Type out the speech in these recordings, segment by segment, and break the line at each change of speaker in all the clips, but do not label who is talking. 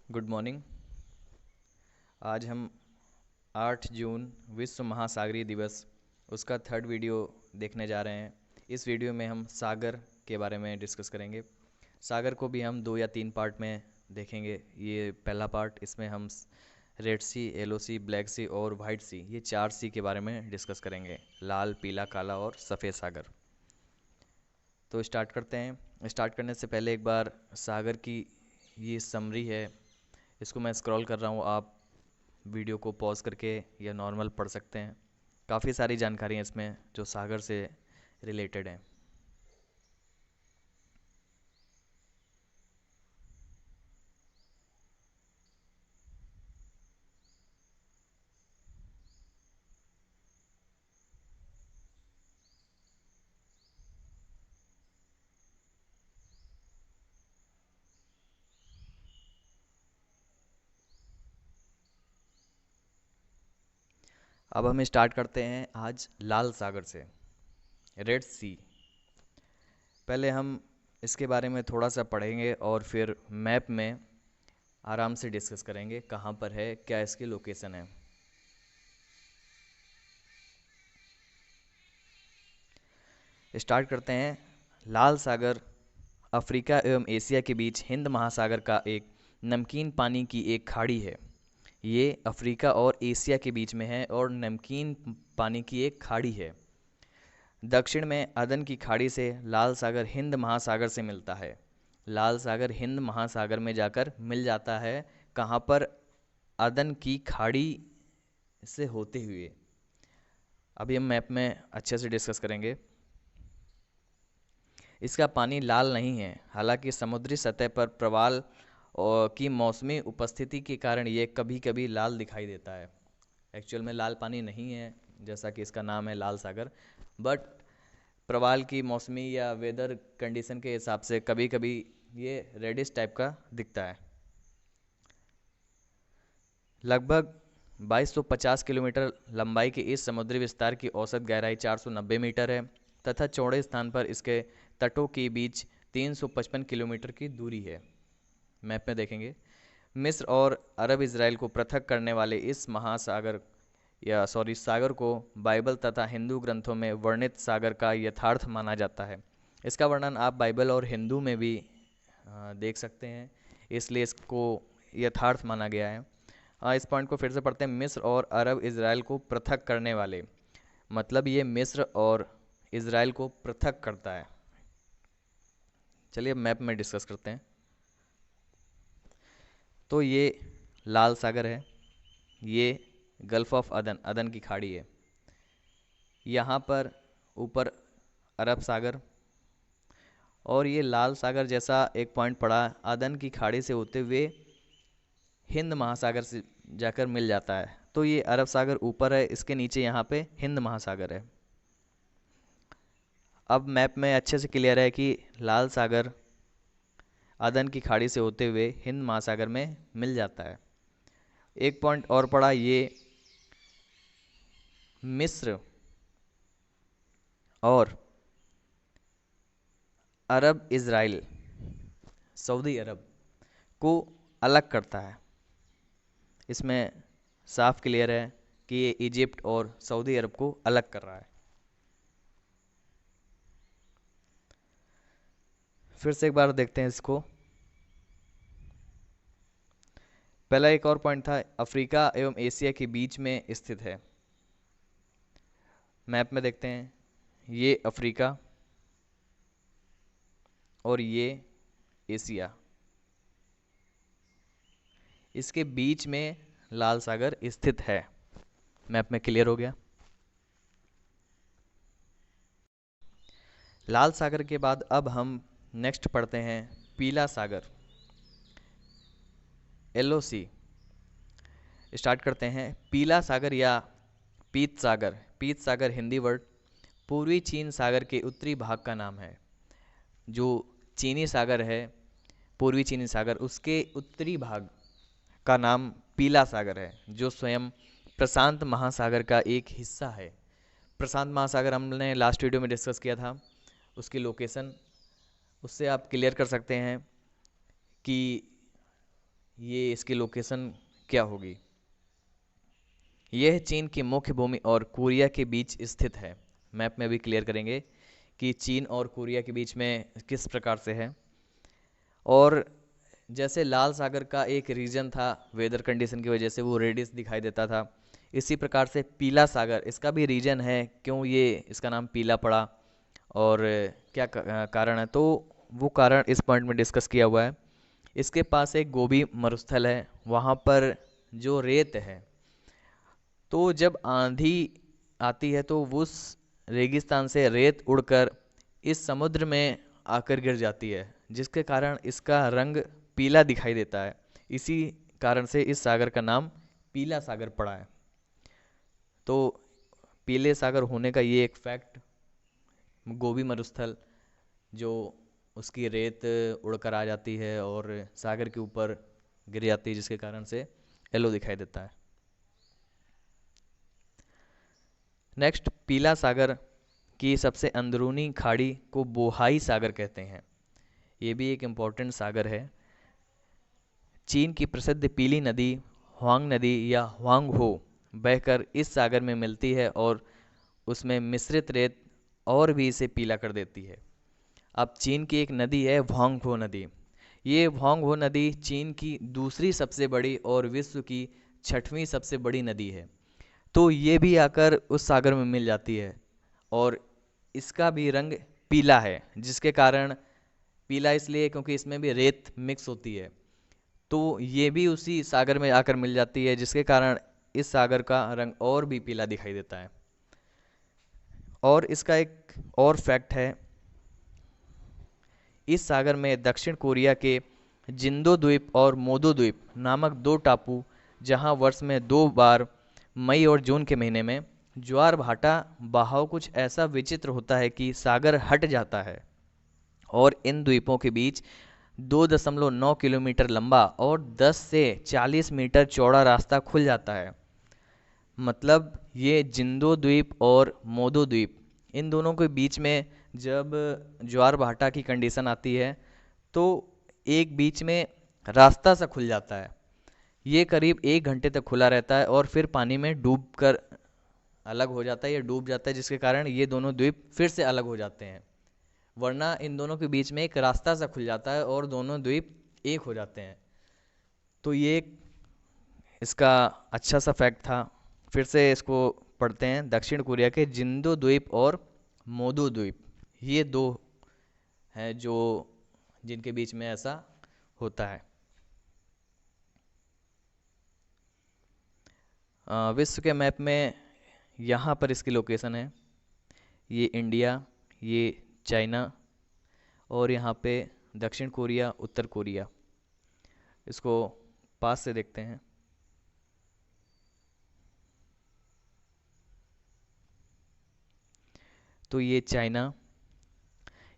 Good morning. आज हम 8 जून विश्व महासागरीय दिवस उसका थर्ड वीडियो देखने जा रहे हैं। इस वीडियो में हम सागर के बारे में डिस्कस करेंगे। सागर को भी हम 2 या 3 पार्ट में देखेंगे। ये पहला पार्ट, इसमें हम रेड सी, येलो सी, ब्लैक सी और वाइट सी, ये 4 सी के बारे में डिस्कस करेंगे। लाल, पीला, काला और सफ़ेद सागर। तो स्टार्ट करते हैं। स्टार्ट करने से पहले एक बार सागर की ये समरी है, इसको मैं स्क्रॉल कर रहा हूँ। आप वीडियो को पॉज करके या नॉर्मल पढ़ सकते हैं। काफ़ी सारी जानकारी है इसमें जो सागर से रिलेटेड है। अब हम स्टार्ट करते हैं आज लाल सागर से, रेड सी। पहले हम इसके बारे में थोड़ा सा पढ़ेंगे और फिर मैप में आराम से डिस्कस करेंगे कहाँ पर है, क्या इसकी लोकेशन है। स्टार्ट करते हैं। लाल सागर अफ्रीका एवं एशिया के बीच हिंद महासागर का एक नमकीन पानी की एक खाड़ी है। ये अफ्रीका और एशिया के बीच में है और नमकीन पानी की एक खाड़ी है। दक्षिण में अदन की खाड़ी से लाल सागर हिंद महासागर से मिलता है। लाल सागर हिंद महासागर में जाकर मिल जाता है। कहाँ पर? अदन की खाड़ी से होते हुए। अभी हम मैप में अच्छे से डिस्कस करेंगे। इसका पानी लाल नहीं है, हालांकि समुद्री सतह पर प्रवाल की मौसमी उपस्थिति के कारण ये कभी कभी लाल दिखाई देता है। एक्चुअल में लाल पानी नहीं है, जैसा कि इसका नाम है लाल सागर, बट प्रवाल की मौसमी या वेदर कंडीशन के हिसाब से कभी कभी ये रेडिश टाइप का दिखता है। लगभग 2250 किलोमीटर लंबाई के इस समुद्री विस्तार की औसत गहराई 490 मीटर है तथा चौड़े स्थान पर इसके तटों के बीच 355 किलोमीटर की दूरी है। मैप में देखेंगे। मिस्र और अरब इसराइल को पृथक करने वाले इस महासागर या सागर को बाइबल तथा हिंदू ग्रंथों में वर्णित सागर का यथार्थ माना जाता है। इसका वर्णन आप बाइबल और हिंदू में भी देख सकते हैं, इसलिए इसको यथार्थ माना गया है। इस पॉइंट को फिर से पढ़ते हैं। मिस्र और अरब इसराइल को पृथक करने वाले, मतलब ये मिस्र और इसराइल को पृथक करता है। चलिए मैप में डिस्कस करते हैं। तो ये लाल सागर है, ये गल्फ ऑफ अदन, अदन की खाड़ी है। यहाँ पर ऊपर अरब सागर, और ये लाल सागर जैसा एक पॉइंट पड़ा अदन की खाड़ी से होते हुए हिंद महासागर से जाकर मिल जाता है। तो ये अरब सागर ऊपर है, इसके नीचे यहाँ पे हिंद महासागर है। अब मैप में अच्छे से क्लियर है कि लाल सागर अदन की खाड़ी से होते हुए हिंद महासागर में मिल जाता है। एक पॉइंट और पड़ा, ये मिस्र और अरब इज़राइल, सऊदी अरब को अलग करता है। इसमें साफ क्लियर है कि ये इजिप्ट और सऊदी अरब को अलग कर रहा है। फिर से एक बार देखते हैं इसको। पहला एक और पॉइंट था, अफ्रीका एवं एशिया के बीच में स्थित है। मैप में देखते हैं, ये अफ्रीका और ये एशिया, इसके बीच में लाल सागर स्थित है। मैप में क्लियर हो गया। लाल सागर के बाद अब हम नेक्स्ट पढ़ते हैं पीला सागर, येलो सी। स्टार्ट करते हैं। पीला सागर या पीत सागर, पीत सागर हिंदी वर्ड पूर्वी चीन सागर के उत्तरी भाग का नाम है। जो चीनी सागर है, पूर्वी चीनी सागर, उसके उत्तरी भाग का नाम पीला सागर है, जो स्वयं प्रशांत महासागर का एक हिस्सा है। प्रशांत महासागर हमने लास्ट वीडियो में डिस्कस किया था, उसकी लोकेशन, उससे आप क्लियर कर सकते हैं कि ये इसकी लोकेशन क्या होगी। यह चीन की मुख्य भूमि और कोरिया के बीच स्थित है। मैप में भी क्लियर करेंगे कि चीन और कोरिया के बीच में किस प्रकार से है। और जैसे लाल सागर का एक रीजन था, वेदर कंडीशन की वजह से वो रेडिश दिखाई देता था, इसी प्रकार से पीला सागर इसका भी रीजन है, क्यों ये इसका नाम पीला पड़ा और क्या कारण है, तो वो कारण इस पॉइंट में डिस्कस किया हुआ है। इसके पास एक गोबी मरुस्थल है, वहाँ पर जो रेत है, तो जब आंधी आती है तो उस रेगिस्तान से रेत उड़कर इस समुद्र में आकर गिर जाती है, जिसके कारण इसका रंग पीला दिखाई देता है। इसी कारण से इस सागर का नाम पीला सागर पड़ा है। तो पीले सागर होने का ये एक फैक्ट, गोबी मरुस्थल जो उसकी रेत उड़कर आ जाती है और सागर के ऊपर गिर जाती है, जिसके कारण से येलो दिखाई देता है। नेक्स्ट, पीला सागर की सबसे अंदरूनी खाड़ी को बोहाई सागर कहते हैं। ये भी एक इम्पॉर्टेंट सागर है। चीन की प्रसिद्ध पीली नदी हुआंग नदी या हुआंग हो बहकर इस सागर में मिलती है और उसमें मिश्रित रेत और भी इसे पीला कर देती है। अब चीन की एक नदी है हुआंग नदी। ये हुआंग नदी चीन की दूसरी सबसे बड़ी और विश्व की 6वीं सबसे बड़ी नदी है। तो ये भी आकर उस सागर में मिल जाती है और इसका भी रंग पीला है, जिसके कारण पीला इसलिए क्योंकि इसमें भी रेत मिक्स होती है, तो ये भी उसी सागर में आकर मिल जाती है, जिसके कारण इस सागर का रंग और भी पीला दिखाई देता है। और इसका एक और फैक्ट है, इस सागर में दक्षिण कोरिया के जिंदो द्वीप और मोदो द्वीप नामक दो टापू, जहां वर्ष में 2 बार मई और जून के महीने में ज्वार भाटा बहाव कुछ ऐसा विचित्र होता है कि सागर हट जाता है और इन द्वीपों के बीच 2.9 किलोमीटर लंबा और 10 से 40 मीटर चौड़ा रास्ता खुल जाता है। मतलब ये जिंदो द्वीप और मोदो द्वीप, इन दोनों के बीच में जब ज्वार भाटा की कंडीशन आती है तो एक बीच में रास्ता सा खुल जाता है। ये करीब 1 घंटे तक खुला रहता है और फिर पानी में डूब कर अलग हो जाता है या डूब जाता है, जिसके कारण ये दोनों द्वीप फिर से अलग हो जाते हैं। वरना इन दोनों के बीच में एक रास्ता सा खुल जाता है और दोनों द्वीप एक हो जाते हैं। तो ये एक इसका अच्छा सा फैक्ट था। फिर से इसको पढ़ते हैं। दक्षिण कोरिया के जिंदो द्वीप और मोदो द्वीप, ये दो हैं जो जिनके बीच में ऐसा होता है। विश्व के मैप में यहाँ पर इसकी लोकेशन है, ये इंडिया, ये चाइना और यहाँ पे दक्षिण कोरिया, उत्तर कोरिया। इसको पास से देखते हैं। तो ये चाइना,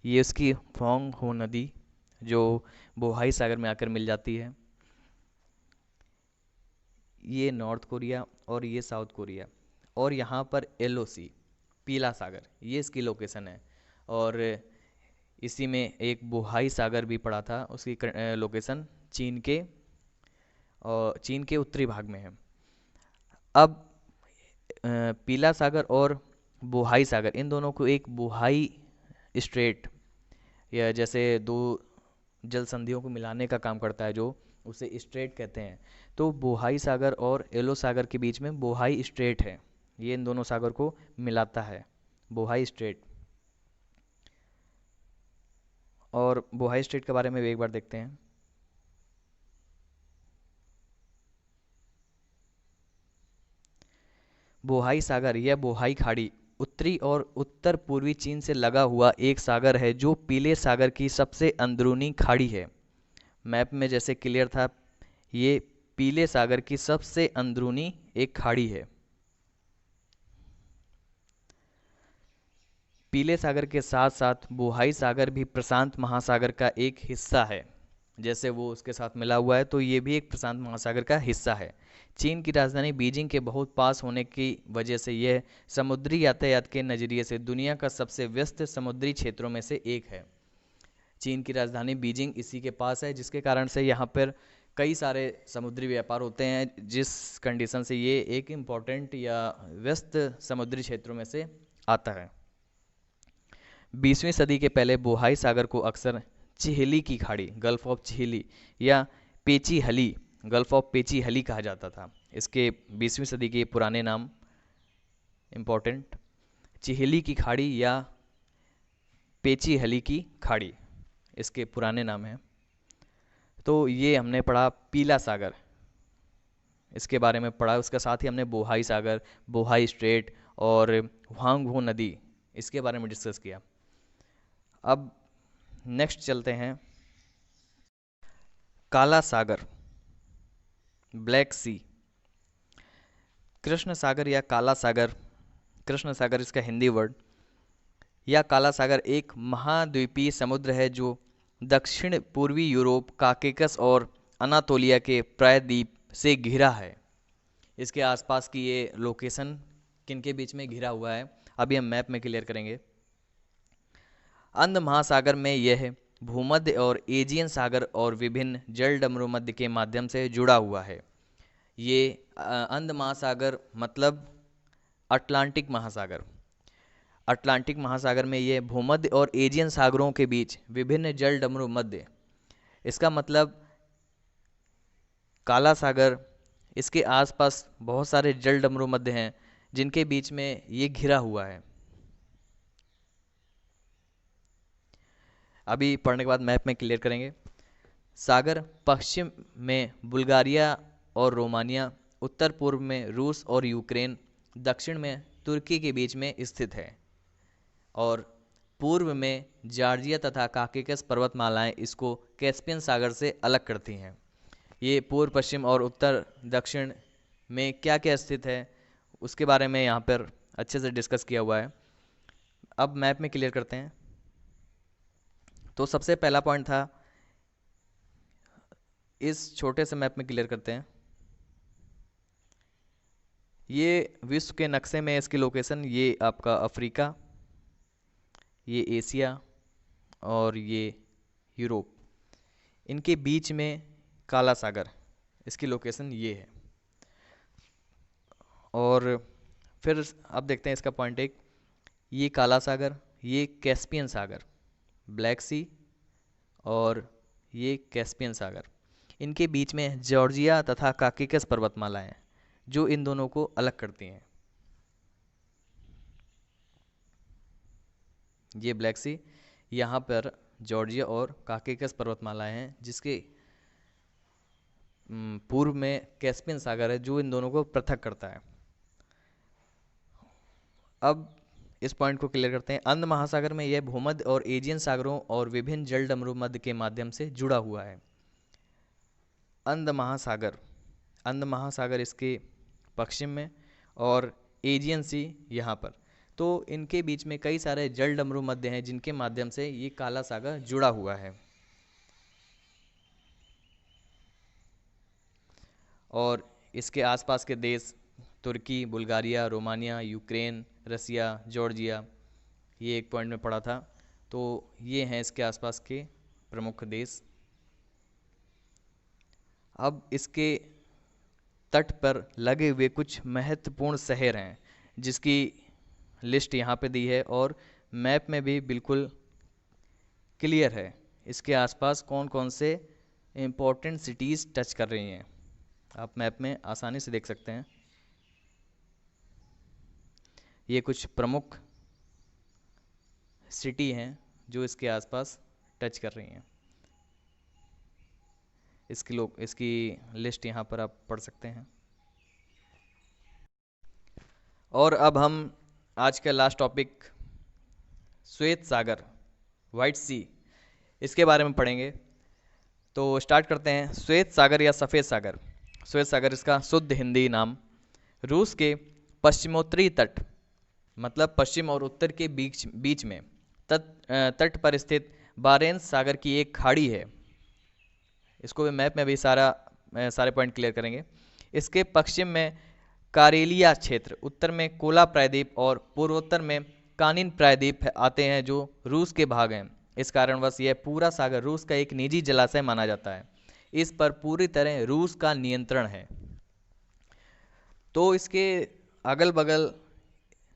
ये उसकी हुआंग हो नदी जो बोहाई सागर में आकर मिल जाती है। ये नॉर्थ कोरिया और ये साउथ कोरिया। और यहाँ पर एलओसी पीला सागर, ये इसकी लोकेशन है। और इसी में एक बोहाई सागर भी पड़ा था, उसकी लोकेशन चीन के उत्तरी भाग में है। अब पीला सागर और बोहाई सागर, इन दोनों को एक बोहाई स्ट्रेट या जैसे दो जल संधियों को मिलाने का काम करता है, जो उसे स्ट्रेट कहते हैं। तो बोहाई सागर और येलो सागर के बीच में बोहाई स्ट्रेट है, ये इन दोनों सागर को मिलाता है, बोहाई स्ट्रेट। और बोहाई स्ट्रेट के बारे में भी एक बार देखते हैं। बोहाई सागर या बोहाई खाड़ी उत्तरी और उत्तर पूर्वी चीन से लगा हुआ एक सागर है, जो पीले सागर की सबसे अंदरूनी खाड़ी है। मैप में जैसे क्लियर था, ये पीले सागर की सबसे अंदरूनी एक खाड़ी है। पीले सागर के साथ साथ बोहाई सागर भी प्रशांत महासागर का एक हिस्सा है। जैसे वो उसके साथ मिला हुआ है, तो ये भी एक प्रशांत महासागर का हिस्सा है। चीन की राजधानी बीजिंग के बहुत पास होने की वजह से यह समुद्री यातायात के नज़रिए से दुनिया का सबसे व्यस्त समुद्री क्षेत्रों में से एक है। चीन की राजधानी बीजिंग इसी के पास है, जिसके कारण से यहाँ पर कई सारे समुद्री व्यापार होते हैं, जिस कंडीशन से ये एक इम्पॉर्टेंट या व्यस्त समुद्री क्षेत्रों में से आता है। 20वीं सदी के पहले बोहाई सागर को अक्सर चिहेली की खाड़ी, गल्फ ऑफ चिहेली, या पेची हली, गल्फ ऑफ पेची हली कहा जाता था। इसके 20वीं सदी के पुराने नाम इम्पोर्टेंट, चिहेली की खाड़ी या पेची हली की खाड़ी, इसके पुराने नाम हैं। तो ये हमने पढ़ा पीला सागर, इसके बारे में पढ़ा। उसके साथ ही हमने बोहाई सागर, बोहाई स्ट्रेट और हुआंग नदी, इसके बारे में डिस्कस किया। अब नेक्स्ट चलते हैं काला सागर, ब्लैक सी। कृष्ण सागर या काला सागर, कृष्ण सागर इसका हिंदी वर्ड, या काला सागर एक महाद्वीपीय समुद्र है जो दक्षिण पूर्वी यूरोप, काकेकस और अनातोलिया के प्रायद्वीप से घिरा है। इसके आसपास की ये लोकेशन किन के बीच में घिरा हुआ है, अभी हम मैप में क्लियर करेंगे। अंध महासागर में यह भूमध्य और एजियन सागर और विभिन्न जल डमरू मध्य के माध्यम से जुड़ा हुआ है। ये अंध महासागर मतलब अटलांटिक महासागर, अटलांटिक महासागर में ये भूमध्य और एजियन सागरों के बीच विभिन्न जल डमरू मध्य, इसका मतलब काला सागर, इसके आसपास बहुत सारे जल डमरू मध्य हैं जिनके बीच में ये घिरा हुआ है। अभी पढ़ने के बाद मैप में क्लियर करेंगे। सागर पश्चिम में बुल्गारिया और रोमानिया, उत्तर पूर्व में रूस और यूक्रेन, दक्षिण में तुर्की के बीच में स्थित है, और पूर्व में जॉर्जिया तथा काकेकस पर्वतमालाएं इसको कैस्पियन सागर से अलग करती हैं। ये पूर्व, पश्चिम और उत्तर दक्षिण में क्या क्या स्थित है उसके बारे में यहाँ पर अच्छे से डिस्कस किया हुआ है। अब मैप में क्लियर करते हैं। तो सबसे पहला पॉइंट था, इस छोटे से मैप में क्लियर करते हैं। ये विश्व के नक्शे में इसकी लोकेशन, ये आपका अफ्रीका, ये एशिया और ये यूरोप, इनके बीच में काला सागर, इसकी लोकेशन ये है। और फिर अब देखते हैं इसका पॉइंट एक, ये काला सागर, ये कैस्पियन सागर, ब्लैक सी, और ये कैस्पियन सागर, इनके बीच में जॉर्जिया तथा काकेकस पर्वतमालाएं जो इन दोनों को अलग करती हैं। ये ब्लैक सी, यहाँ पर जॉर्जिया और काकेकस पर्वतमालाएं हैं, जिसके पूर्व में कैस्पियन सागर है जो इन दोनों को पृथक करता है। अब इस पॉइंट को क्लियर करते हैं। अंध महासागर में यह भूमध्य और एजियन सागरों और विभिन्न जल डमरू मध्य के माध्यम से जुड़ा हुआ है। अंध महासागर, अंध महासागर इसके पश्चिम में और एजियन सी यहाँ पर, तो इनके बीच में कई सारे जल डमरू मध्य हैं जिनके माध्यम से ये काला सागर जुड़ा हुआ है। और इसके आसपास के देश तुर्की, बुल्गारिया, रोमानिया, यूक्रेन, रसिया, जॉर्जिया, ये एक पॉइंट में पढ़ा था। तो ये हैं इसके आसपास के प्रमुख देश। अब इसके तट पर लगे हुए कुछ महत्वपूर्ण शहर हैं जिसकी लिस्ट यहाँ पे दी है और मैप में भी बिल्कुल क्लियर है इसके आसपास कौन कौन से इम्पोर्टेंट सिटीज़ टच कर रही हैं। आप मैप में आसानी से देख सकते हैं। ये कुछ प्रमुख सिटी हैं जो इसके आसपास टच कर रही हैं। इसकी लिस्ट यहाँ पर आप पढ़ सकते हैं। और अब हम आज का लास्ट टॉपिक श्वेत सागर, वाइट सी, इसके बारे में पढ़ेंगे। तो स्टार्ट करते हैं। श्वेत सागर या सफ़ेद सागर, श्वेत सागर इसका शुद्ध हिंदी नाम, रूस के पश्चिमोत्तरी तट मतलब पश्चिम और उत्तर के बीच में तट पर स्थित बारेंस सागर की एक खाड़ी है। इसको भी मैप में भी सारे पॉइंट क्लियर करेंगे। इसके पश्चिम में कारेलिया क्षेत्र, उत्तर में कोला प्रायद्वीप और पूर्वोत्तर में कानिन प्रायद्वीप आते हैं जो रूस के भाग हैं। इस कारणवश यह पूरा सागर रूस का एक निजी जलाशय माना जाता है। इस पर पूरी तरह रूस का नियंत्रण है। तो इसके अगल बगल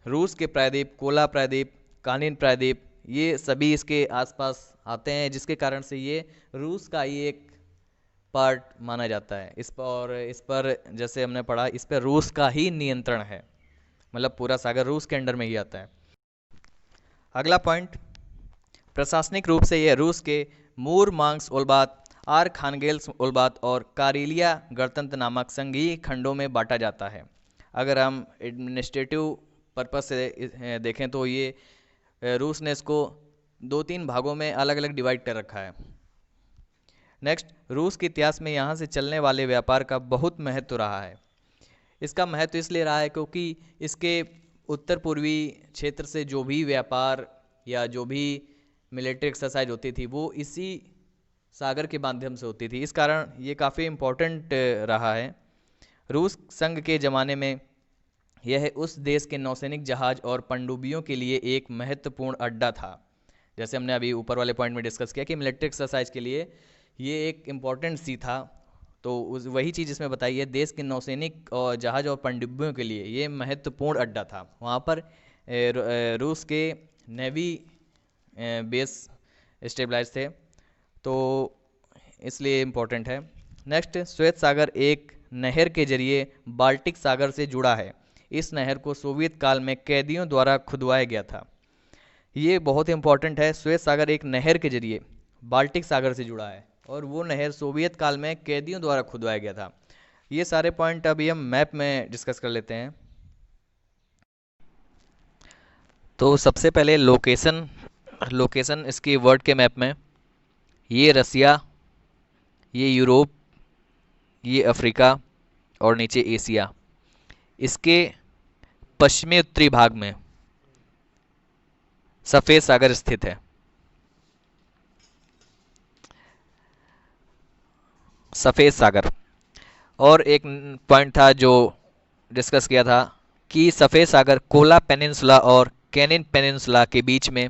रूस के प्रायद्वीप, कोला प्रायद्वीप, कानिन प्रायद्वीप, ये सभी इसके आसपास आते हैं, जिसके कारण से ये रूस का ही एक पार्ट माना जाता है। इस पर जैसे हमने पढ़ा, इस पर रूस का ही नियंत्रण है, मतलब पूरा सागर रूस के अंडर में ही आता है। अगला पॉइंट, प्रशासनिक रूप से यह रूस के मूरमांस्क उल्बात, आरखानगेल्स्क उल्बात और कारेलिया गणतंत्र नामक संघीय खंडों में बांटा जाता है। अगर हम एडमिनिस्ट्रेटिव पर्पस से देखें तो ये रूस ने इसको 2-3 भागों में अलग अलग डिवाइड कर रखा है। नेक्स्ट, रूस के इतिहास में यहाँ से चलने वाले व्यापार का बहुत महत्व रहा है। इसका महत्व इसलिए रहा है क्योंकि इसके उत्तर पूर्वी क्षेत्र से जो भी व्यापार या जो भी मिलिट्री एक्सरसाइज होती थी वो इसी सागर के माध्यम से होती थी। इस कारण ये काफ़ी इम्पोर्टेंट रहा है। रूस संघ के ज़माने में यह उस देश के नौसैनिक जहाज और पनडुब्बियों के लिए एक महत्वपूर्ण अड्डा था। जैसे हमने अभी ऊपर वाले पॉइंट में डिस्कस किया कि मिलिट्री एक्सरसाइज के लिए ये एक इम्पॉर्टेंट सी था, तो वही चीज़ इसमें बताई है, देश के नौसैनिक और जहाज और पनडुब्बियों के लिए ये महत्वपूर्ण अड्डा था। वहाँ पर रूस के नेवी बेस स्टेबलाइज थे, तो इसलिए इम्पोर्टेंट है। नेक्स्ट, श्वेत सागर एक नहर के जरिए बाल्टिक सागर से जुड़ा है। इस नहर को सोवियत काल में कैदियों द्वारा खुदवाया गया था। ये बहुत इंपॉर्टेंट है, श्वेत सागर एक नहर के जरिए बाल्टिक सागर से जुड़ा है और वो नहर सोवियत काल में कैदियों द्वारा खुदवाया गया था। ये सारे पॉइंट अभी हम मैप में डिस्कस कर लेते हैं। तो सबसे पहले लोकेशन इसकी वर्ल्ड के मैप में, ये रसिया, ये यूरोप, ये अफ्रीका और नीचे एशिया। इसके पश्चिमी उत्तरी भाग में सफ़ेद सागर स्थित है। सफ़ेद सागर। और एक पॉइंट था जो डिस्कस किया था कि सफ़ेद सागर कोला पेनिनसुला और कैनिन पेनिनसुला के बीच में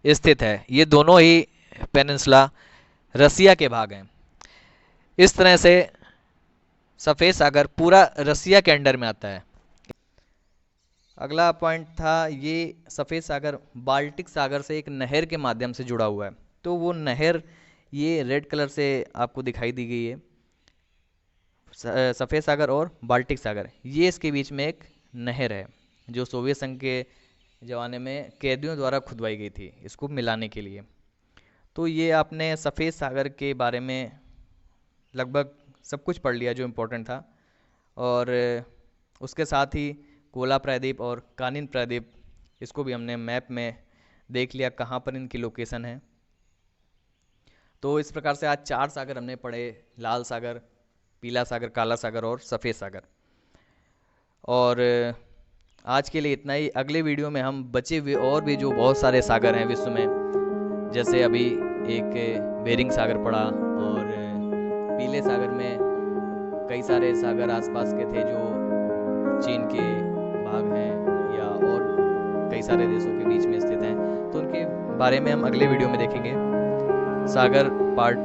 स्थित है। ये दोनों ही पेनिनसुला रसिया के भाग हैं। इस तरह से सफ़ेद सागर पूरा रसिया के अंडर में आता है। अगला पॉइंट था, ये सफ़ेद सागर बाल्टिक सागर से एक नहर के माध्यम से जुड़ा हुआ है। तो वो नहर ये रेड कलर से आपको दिखाई दी गई है, सफ़ेद सागर और बाल्टिक सागर, ये इसके बीच में एक नहर है जो सोवियत संघ के ज़माने में कैदियों द्वारा खुदवाई गई थी इसको मिलाने के लिए। तो ये आपने सफ़ेद सागर के बारे में लगभग सब कुछ पढ़ लिया जो इम्पोर्टेंट था। और उसके साथ ही कोला प्रायद्वीप और कानिन प्रायद्वीप, इसको भी हमने मैप में देख लिया कहाँ पर इनकी लोकेशन है। तो इस प्रकार से आज 4 सागर हमने पढ़े, लाल सागर, पीला सागर, काला सागर और सफ़ेद सागर। और आज के लिए इतना ही। अगले वीडियो में हम बचे हुए और भी जो बहुत सारे सागर हैं विश्व में, जैसे अभी एक बेरिंग सागर पड़ा और पीले सागर में कई सारे सागर आसपास के थे जो चीन के भाग हैं या और कई सारे देशों के बीच में स्थित हैं, तो उनके बारे में हम अगले वीडियो में देखेंगे। सागर पार्ट